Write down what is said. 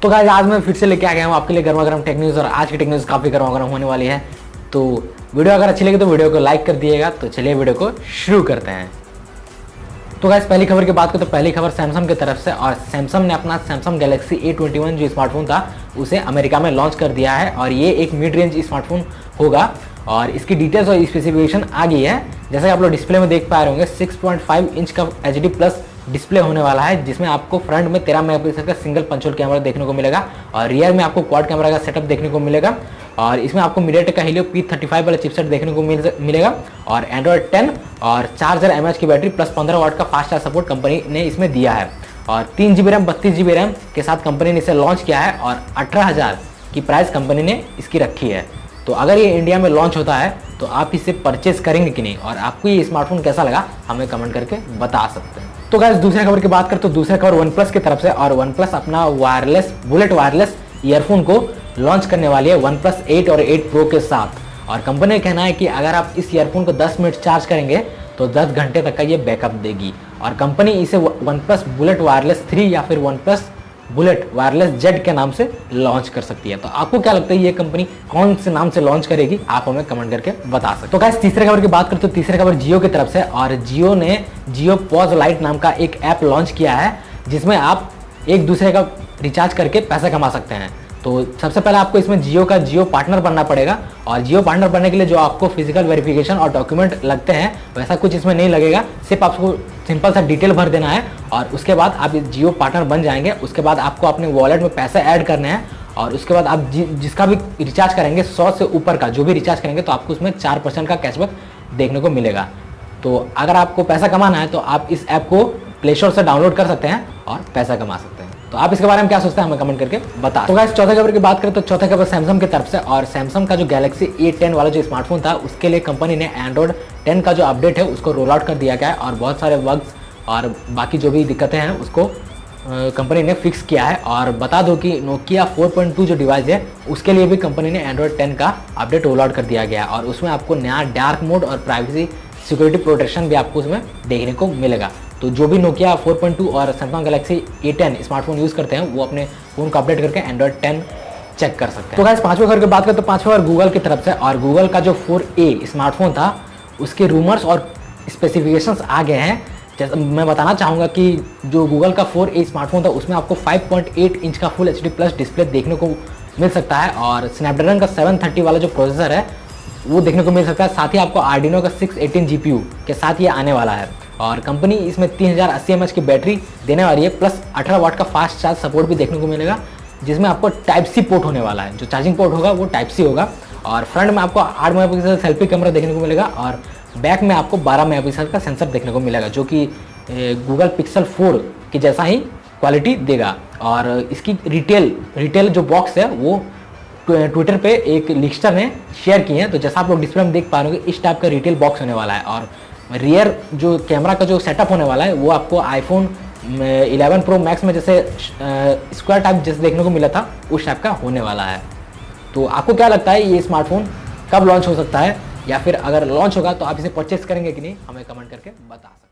तो गाइस आज मैं फिर से लेके आ गया हूँ आपके लिए गर्मा गर्म टेक न्यूज़ और आज की टेक न्यूज़ काफ़ी गर्मा गर्म होने वाली है। तो वीडियो अगर अच्छी लगी तो वीडियो को लाइक कर दिएगा। तो चलिए वीडियो को शुरू करते हैं। तो गाइस पहली खबर की बात करें तो पहली खबर सैमसंग की तरफ से, और सैमसंग ने अपना सैमसंग गैलेक्सी A21 जो स्मार्टफोन था उसे अमेरिका में लॉन्च कर दिया है और ये एक मिड रेंज स्मार्टफोन होगा और इसकी डिटेल्स और स्पेसिफिकेशन आ गई है। जैसे आप लोग डिस्प्ले में देख पा रहे होंगे 6.5 इंच का HD प्लस डिस्प्ले होने वाला है, जिसमें आपको फ्रंट में 13 मेगापिक्सल का सिंगल पंच होल कैमरा देखने को मिलेगा और रियर में आपको क्वाड कैमरा का सेटअप देखने को मिलेगा और इसमें आपको मीडियाटेक का हीलियो P35 वाला चिपसेट देखने को मिलेगा और एंड्रॉयड 10 और 4000 mAh की बैटरी प्लस 15 वाट का फास्ट चार्ज सपोर्ट कंपनी ने इसमें दिया है और 3GB रैम 32GB रैम के साथ कंपनी ने इसे लॉन्च किया है और 18,000 की प्राइस कंपनी ने इसकी रखी है। तो अगर ये इंडिया में लॉन्च होता है तो आप इसे परचेज करेंगे कि नहीं और आपको ये स्मार्टफोन कैसा लगा हमें कमेंट करके बता सकते हैं। तो गाइस दूसरी खबर की बात करें तो दूसरी खबर वन प्लस की तरफ से, और वन प्लस अपना बुलेट वायरलेस ईयरफोन को लॉन्च करने वाली है वन प्लस 8 और 8 प्रो के साथ। और कंपनी का कहना है कि अगर आप इस ईयरफोन को 10 मिनट चार्ज करेंगे तो 10 घंटे तक का ये बैकअप देगी और कंपनी इसे वन प्लस बुलेट वायरलेस 3 या फिर one plus bullet wireless Z के नाम से लॉन्च कर सकती है। तो आपको क्या लगता है ये कंपनी कौन से नाम से लॉन्च करेगी, आप हमें कमेंट करके बता सकते हैं। तो गाइस तीसरे खबर की बात करें तो तीसरी खबर जियो की तरफ से, और जियो ने जियोपॉज लाइट नाम का एक ऐप लॉन्च किया है जिसमें आप एक दूसरे का रिचार्ज करके पैसा कमा सकते हैं। तो सबसे पहले आपको इसमें जियो पार्टनर बनना पड़ेगा और जियो पार्टनर बनने के लिए जो आपको फिजिकल वेरिफिकेशन और डॉक्यूमेंट लगते हैं वैसा कुछ इसमें नहीं लगेगा, सिर्फ आपको सिंपल सा डिटेल भर देना है और उसके बाद आप जियो पार्टनर बन जाएंगे। उसके बाद आपको अपने वॉलेट में पैसे ऐड करने हैं और उसके बाद आप जिसका भी रिचार्ज करेंगे 100 से ऊपर का जो भी रिचार्ज करेंगे तो आपको उसमें 4% का कैशबैक देखने को मिलेगा। तो अगर आपको पैसा कमाना है तो आप इस ऐप को प्ले स्टोर से डाउनलोड कर सकते हैं और पैसा कमा सकते हैं। तो आप इसके बारे में क्या सोचते हैं हमें कमेंट करके बता। तो गाइस चौथे खबर की बात करें तो चौथे खबर सैमसंग की तरफ से, और सैमसंग का जो गैलेक्सी A10 वाला जो स्मार्टफोन था उसके लिए कंपनी ने एंड्रॉयड 10 का जो अपडेट है उसको रोल आउट कर दिया गया है और बहुत सारे बग्स और बाकी जो भी दिक्कतें हैं उसको कंपनी ने फिक्स किया है। और बता दो कि नोकिया 4.2 जो डिवाइस है उसके लिए भी कंपनी ने एंड्रॉयड 10 का अपडेट रोल आउट कर दिया गया और उसमें आपको नया डार्क मोड और प्राइवेसी सिक्योरिटी प्रोटेक्शन भी आपको उसमें देखने को मिलेगा। तो जो भी नोकिया 4.2 और Samsung Galaxy A10 smartphone use करते हैं वो अपने फ़ोन को अपडेट करके एंड्रॉयड 10 चेक कर सकते हैं। तो गाइस पांचवें खबर की बात करें तो पांचवें और गूगल की तरफ से, और गूगल का जो 4A स्मार्टफोन था उसके रूमर्स और स्पेसिफिकेशंस आ गए हैं। जैसे मैं बताना चाहूँगा कि जो गूगल का 4A स्मार्टफोन था उसमें आपको 5.8 इंच का फुल HD प्लस डिस्प्ले देखने को मिल सकता है और स्नैपड्रैगन का 730 वाला जो प्रोसेसर है वो देखने को मिल सकता है। साथ ही आपको आर्डिनो का 618 GPU के साथ ये आने वाला है और कंपनी इसमें 3080 mAh की बैटरी देने वाली है प्लस 18 वाट का फास्ट चार्ज सपोर्ट भी देखने को मिलेगा, जिसमें आपको टाइप सी पोर्ट होने वाला है। जो चार्जिंग पोर्ट होगा वो टाइप सी होगा और फ्रंट में आपको 8 मेगापिक्सल सेल्फी कैमरा देखने को मिलेगा और बैक में आपको 12 मेगापिक्सल का सेंसर देखने को मिलेगा जो कि गूगल पिक्सल 4 की जैसा ही क्वालिटी देगा। और इसकी रिटेल जो बॉक्स है वो ट्विटर पे एक लिस्टर ने शेयर की है। तो जैसा आप लोग डिस्प्ले में देख पा रहे हो इस टाइप का रिटेल बॉक्स होने वाला है और रियर जो कैमरा का जो सेटअप होने वाला है वो आपको आईफोन 11 प्रो मैक्स में जैसे स्क्वायर टाइप जैसे देखने को मिला था उस टाइप का होने वाला है। तो आपको क्या लगता है ये स्मार्टफोन कब लॉन्च हो सकता है, या फिर अगर लॉन्च होगा तो आप इसे परचेस करेंगे कि नहीं हमें कमेंट करके बता सकते हैं।